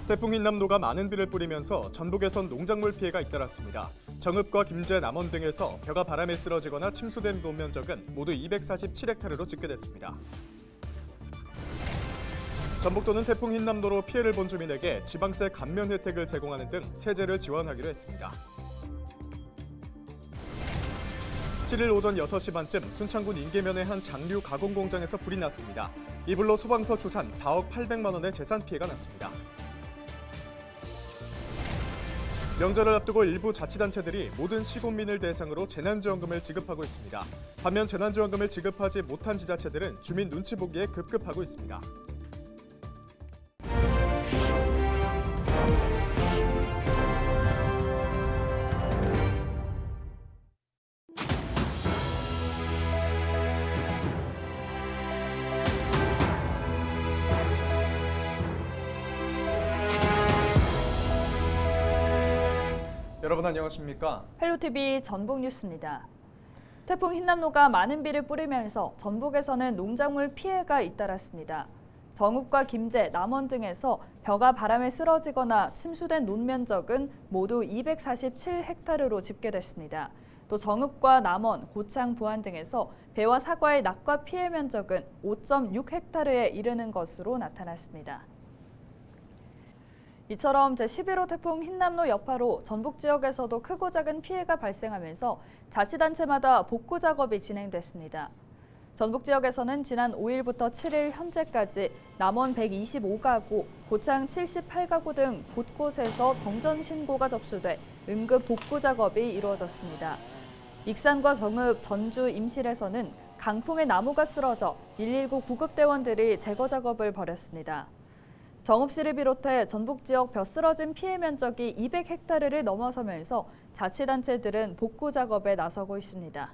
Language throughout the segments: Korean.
태풍 흰남노가 많은 비를 뿌리면서 전북에선 농작물 피해가 잇따랐습니다. 정읍과 김제, 남원 등에서 벼가 바람에 쓰러지거나 침수된 논 면적은 모두 247헥타르로 집계됐습니다. 전북도는 태풍 흰남노로 피해를 본 주민에게 지방세 감면 혜택을 제공하는 등 세제를 지원하기로 했습니다. 7일 오전 6시 반쯤 순창군 인계면의 한 장류 가공 공장에서 불이 났습니다. 이 불로 소방서 추산 4억 800만 원의 재산 피해가 났습니다. 명절을 앞두고 일부 자치단체들이 모든 시군민을 대상으로 재난지원금을 지급하고 있습니다. 반면 재난지원금을 지급하지 못한 지자체들은 주민 눈치 보기에 급급하고 있습니다. 여러분 안녕하십니까? 헬로티비 전북뉴스입니다. 태풍 흰남노가 많은 비를 뿌리면서 전북에서는 농작물 피해가 잇따랐습니다. 정읍과 김제, 남원 등에서 벼가 바람에 쓰러지거나 침수된 논 면적은 모두 247헥타르로 집계됐습니다. 또 정읍과 남원, 고창, 부안 등에서 배와 사과의 낙과 피해 면적은 5.6헥타르에 이르는 것으로 나타났습니다. 이처럼 제11호 태풍 흰남노 여파로 전북 지역에서도 크고 작은 피해가 발생하면서 자치단체마다 복구 작업이 진행됐습니다. 전북 지역에서는 지난 5일부터 7일 현재까지 남원 125가구, 고창 78가구 등 곳곳에서 정전 신고가 접수돼 응급 복구 작업이 이루어졌습니다. 익산과 정읍, 전주, 임실에서는 강풍에 나무가 쓰러져 119 구급대원들이 제거 작업을 벌였습니다. 정읍시를 비롯해 전북 지역 벼 쓰러진 피해 면적이 200헥타르를 넘어서면서 자치단체들은 복구 작업에 나서고 있습니다.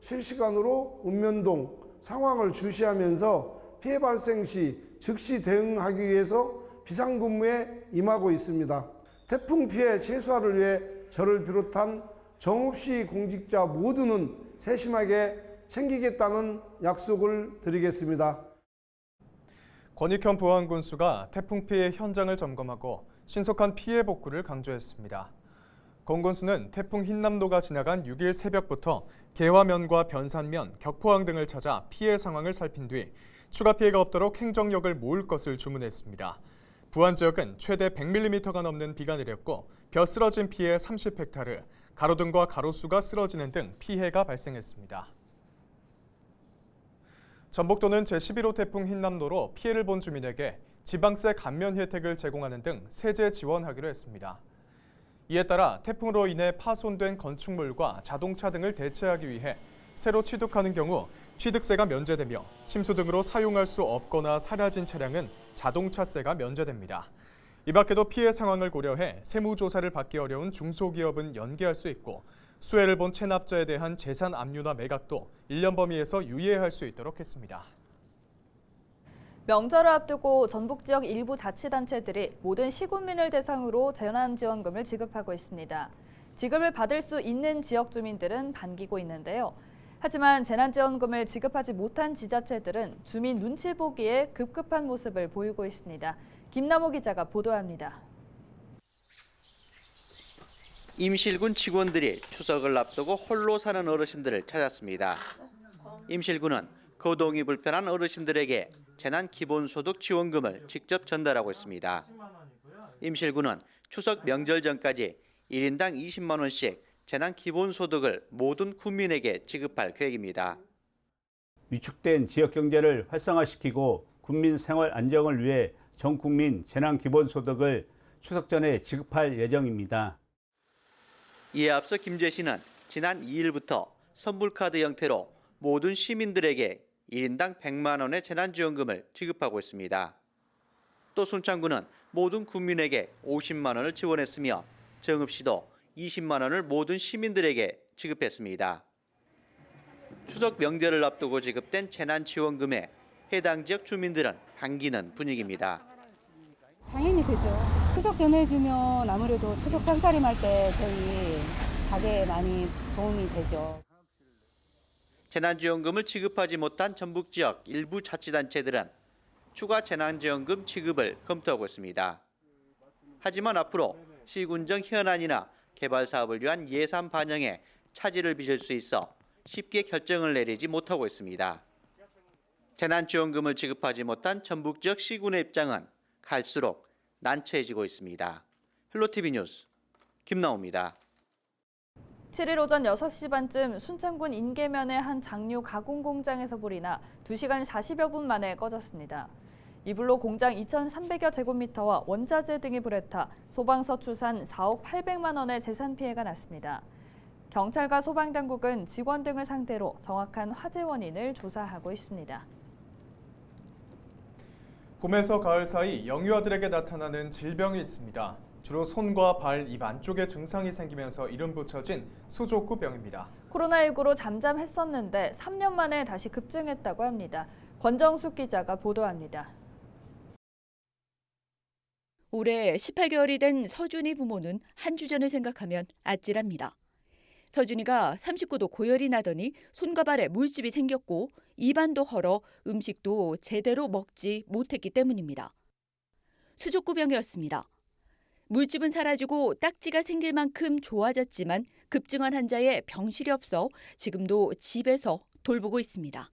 실시간으로 읍면동 상황을 주시하면서 피해 발생 시 즉시 대응하기 위해서 비상근무에 임하고 있습니다. 태풍 피해 최소화를 위해 저를 비롯한 정읍시 공직자 모두는 세심하게 챙기겠다는 약속을 드리겠습니다. 권익현 부안군수가 태풍 피해 현장을 점검하고 신속한 피해 복구를 강조했습니다. 권 군수는 태풍 흰남노가 지나간 6일 새벽부터 개화면과 변산면, 격포항 등을 찾아 피해 상황을 살핀 뒤 추가 피해가 없도록 행정력을 모을 것을 주문했습니다. 부안 지역은 최대 100mm가 넘는 비가 내렸고 벼 쓰러진 피해 30헥타르, 가로등과 가로수가 쓰러지는 등 피해가 발생했습니다. 전북도는 제11호 태풍 흰남노로 피해를 본 주민에게 지방세 감면 혜택을 제공하는 등 세제 지원하기로 했습니다. 이에 따라 태풍으로 인해 파손된 건축물과 자동차 등을 대체하기 위해 새로 취득하는 경우 취득세가 면제되며 침수 등으로 사용할 수 없거나 사라진 차량은 자동차세가 면제됩니다. 이 밖에도 피해 상황을 고려해 세무조사를 받기 어려운 중소기업은 연기할 수 있고 수해를 본 체납자에 대한 재산 압류나 매각도 1년 범위에서 유예할 수 있도록 했습니다. 명절을 앞두고 전북 지역 일부 자치단체들이 모든 시군민을 대상으로 재난지원금을 지급하고 있습니다. 지급을 받을 수 있는 지역 주민들은 반기고 있는데요. 하지만 재난지원금을 지급하지 못한 지자체들은 주민 눈치 보기에 급급한 모습을 보이고 있습니다. 김남호 기자가 보도합니다. 임실군 직원들이 추석을 앞두고 홀로 사는 어르신들을 찾았습니다. 임실군은 거동이 불편한 어르신들에게 재난 기본소득 지원금을 직접 전달하고 있습니다. 임실군은 추석 명절 전까지 1인당 20만 원씩 재난 기본소득을 모든 군민에게 지급할 계획입니다. 위축된 지역 경제를 활성화시키고 국민 생활 안정을 위해 전 국민 재난 기본소득을 추석 전에 지급할 예정입니다. 이에 앞서 김제시는 지난 2일부터 선불카드 형태로 모든 시민들에게 1인당 100만 원의 재난지원금을 지급하고 있습니다. 또 순창구는 모든 국민에게 50만 원을 지원했으며 정읍시도 20만 원을 모든 시민들에게 지급했습니다. 추석 명절을 앞두고 지급된 재난지원금에 해당 지역 주민들은 반기는 분위기입니다. 당연히 되죠. 추석 전에 주면 아무래도 추석 상차림 할 때 저희 가게에 많이 도움이 되죠. 재난지원금을 지급하지 못한 전북 지역 일부 자치단체들은 추가 재난지원금 지급을 검토하고 있습니다. 하지만 앞으로 시군정 현안이나 개발 사업을 위한 예산 반영에 차질을 빚을 수 있어 쉽게 결정을 내리지 못하고 있습니다. 재난지원금을 지급하지 못한 전북 지역 시군의 입장은 갈수록 난처해지고 있습니다. 헬로티비 뉴스 김나옵니다. 7일 오전 6시 반쯤 순창군 인계면의 한 장류 가공 공장에서 불이 나 2시간 40여 분 만에 꺼졌습니다. 이 불로 공장 2,300여 제곱미터와 원자재 등이 불에 타 소방서 추산 4억 800만 원의 재산 피해가 났습니다. 경찰과 소방당국은 직원 등을 상대로 정확한 화재 원인을 조사하고 있습니다. 봄에서 가을 사이 영유아들에게 나타나는 질병이 있습니다. 주로 손과 발, 입 안쪽에 증상이 생기면서 이름 붙여진 수족구병입니다. 코로나19로 잠잠했었는데 3년 만에 다시 급증했다고 합니다. 권정숙 기자가 보도합니다. 올해 18개월이 된 서준이 부모는 한 주 전을 생각하면 아찔합니다. 서준이가 39도 고열이 나더니 손과 발에 물집이 생겼고 입안도 헐어 음식도 제대로 먹지 못했기 때문입니다. 수족구병이었습니다. 물집은 사라지고 딱지가 생길 만큼 좋아졌지만 급증한 환자의 병실이 없어 지금도 집에서 돌보고 있습니다.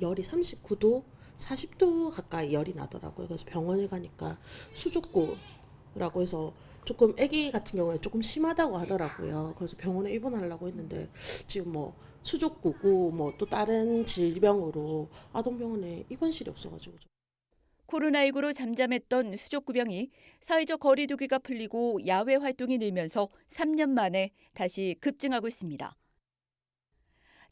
열이 39도, 40도 가까이 열이 나더라고요. 그래서 병원에 가니까 수족구라고 해서 조금 아기 같은 경우에 조금 심하다고 하더라고요. 그래서 병원에 입원하려고 했는데 지금 뭐 수족구고 뭐 또 다른 질병으로 아동병원에 입원실이 없어가지고. 코로나19로 잠잠했던 수족구병이 사회적 거리 두기가 풀리고 야외 활동이 늘면서 3년 만에 다시 급증하고 있습니다.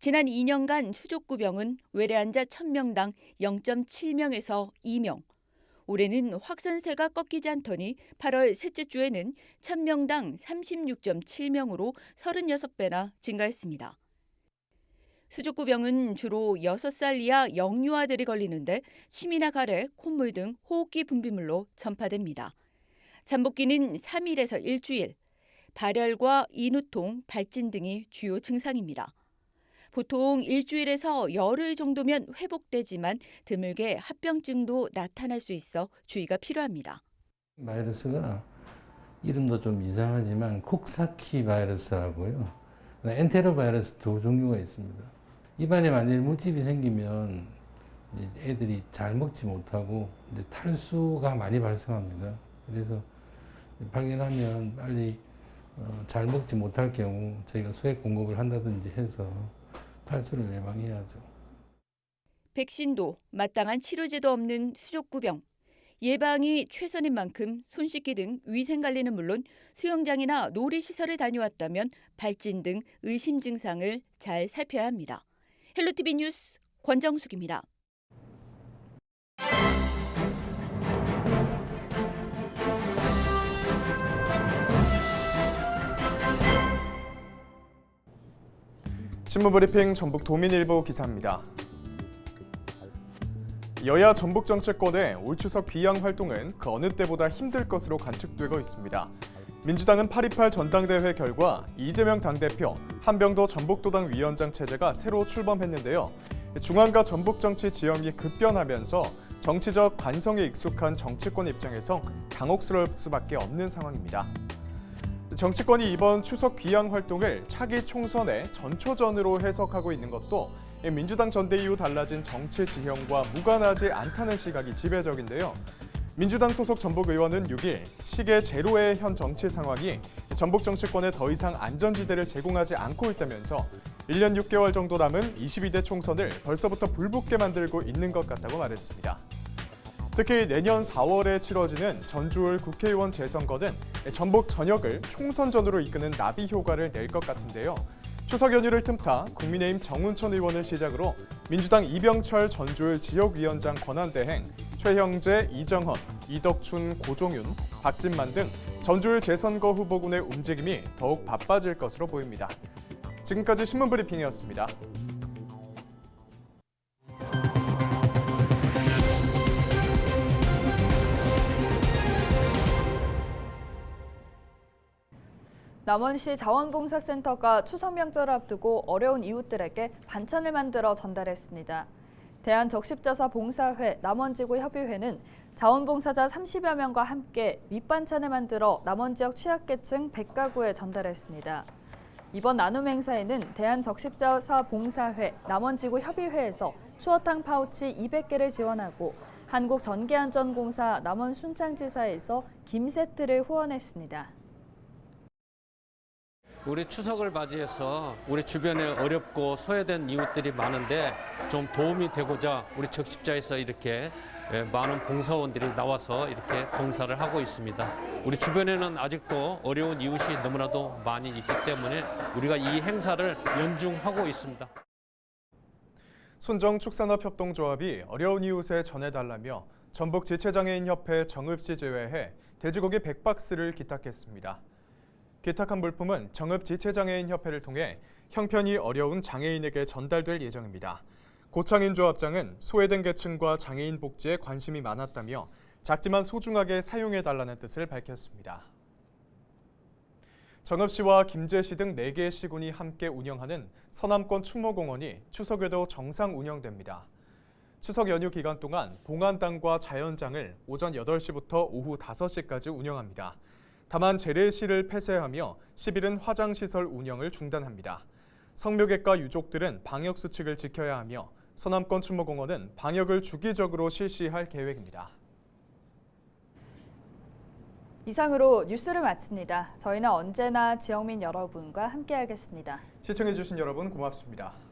지난 2년간 수족구병은 외래 환자 1000명당 0.7명에서 2명. 올해는 확산세가 꺾이지 않더니 8월 셋째 주에는 1000명당 36.7명으로 36배나 증가했습니다. 수족구병은 주로 6살 이하 영유아들이 걸리는데 침이나 가래, 콧물 등 호흡기 분비물로 전파됩니다. 잠복기는 3일에서 일주일, 발열과 인후통, 발진 등이 주요 증상입니다. 보통 일주일에서 열흘 정도면 회복되지만 드물게 합병증도 나타날 수 있어 주의가 필요합니다. 바이러스가 이름도 좀 이상하지만 콕사키 바이러스하고요, 엔테로 바이러스 두 종류가 있습니다. 입안에 만약에 물집이 생기면 애들이 잘 먹지 못하고 탈수가 많이 발생합니다. 그래서 발견하면 빨리 잘 먹지 못할 경우 저희가 소액 공급을 한다든지 해서 탈수를 예방해야죠. 백신도 마땅한 치료제도 없는 수족구병. 예방이 최선인 만큼 손 씻기 등 위생관리는 물론 수영장이나 놀이시설을 다녀왔다면 발진 등 의심 증상을 잘 살펴야 합니다. 헬로티비 뉴스 권정숙입니다. 신문브리핑 전북 도민일보 기사입니다. 여야 전북 정치권의 올 추석 귀향 활동은 그 어느 때보다 힘들 것으로 관측되고 있습니다. 민주당은 8.28 전당대회 결과 이재명 당대표, 한병도 전북도당 위원장 체제가 새로 출범했는데요. 중앙과 전북 정치 지형이 급변하면서 정치적 관성에 익숙한 정치권 입장에서 당혹스러울 수밖에 없는 상황입니다. 정치권이 이번 추석 귀향 활동을 차기 총선의 전초전으로 해석하고 있는 것도 민주당 전대 이후 달라진 정치 지형과 무관하지 않다는 시각이 지배적인데요. 민주당 소속 전북 의원은 6일 시계 제로의 현 정치 상황이 전북 정치권에 더 이상 안전지대를 제공하지 않고 있다면서 1년 6개월 정도 남은 22대 총선을 벌써부터 불붙게 만들고 있는 것 같다고 말했습니다. 특히 내년 4월에 치러지는 전주울 국회의원 재선거는 전북 전역을 총선전으로 이끄는 나비 효과를 낼 것 같은데요. 추석 연휴를 틈타 국민의힘 정운천 의원을 시작으로 민주당 이병철 전주울 지역위원장 권한대행, 최형재, 이정헌, 이덕춘, 고종윤, 박진만 등 전주울 재선거 후보군의 움직임이 더욱 바빠질 것으로 보입니다. 지금까지 신문브리핑이었습니다. 남원시 자원봉사센터가 추석 명절을 앞두고 어려운 이웃들에게 반찬을 만들어 전달했습니다. 대한적십자사 봉사회 남원지구 협의회는 자원봉사자 30여 명과 함께 밑반찬을 만들어 남원 지역 취약계층 100가구에 전달했습니다. 이번 나눔 행사에는 대한적십자사봉사회 남원지구협의회에서 추어탕 파우치 200개를 지원하고 한국전기안전공사 남원 순창지사에서 김 세트를 후원했습니다. 우리 추석을 맞이해서 우리 주변에 어렵고 소외된 이웃들이 많은데 좀 도움이 되고자 우리 적십자에서 이렇게 많은 봉사원들이 나와서 이렇게 봉사를 하고 있습니다. 우리 주변에는 아직도 어려운 이웃이 너무나도 많이 있기 때문에 우리가 이 행사를 연중하고 있습니다. 순정축산업협동조합이 어려운 이웃에 전해달라며 전북지체장애인협회 정읍시 제외해 돼지고기 100박스를 기탁했습니다. 기탁한 물품은 정읍지체장애인협회를 통해 형편이 어려운 장애인에게 전달될 예정입니다. 고창인 조합장은 소외된 계층과 장애인 복지에 관심이 많았다며 작지만 소중하게 사용해달라는 뜻을 밝혔습니다. 정읍시와 김제시 등 4개의 시군이 함께 운영하는 서남권 충무공원이 추석에도 정상 운영됩니다. 추석 연휴 기간 동안 봉안당과 자연장을 오전 8시부터 오후 5시까지 운영합니다. 다만 재래시를 폐쇄하며 10일은 화장시설 운영을 중단합니다. 성묘객과 유족들은 방역수칙을 지켜야 하며 서남권 충무공원은 방역을 주기적으로 실시할 계획입니다. 이상으로 뉴스를 마칩니다. 저희는 언제나 지역민 여러분과 함께하겠습니다. 시청해주신 여러분 고맙습니다.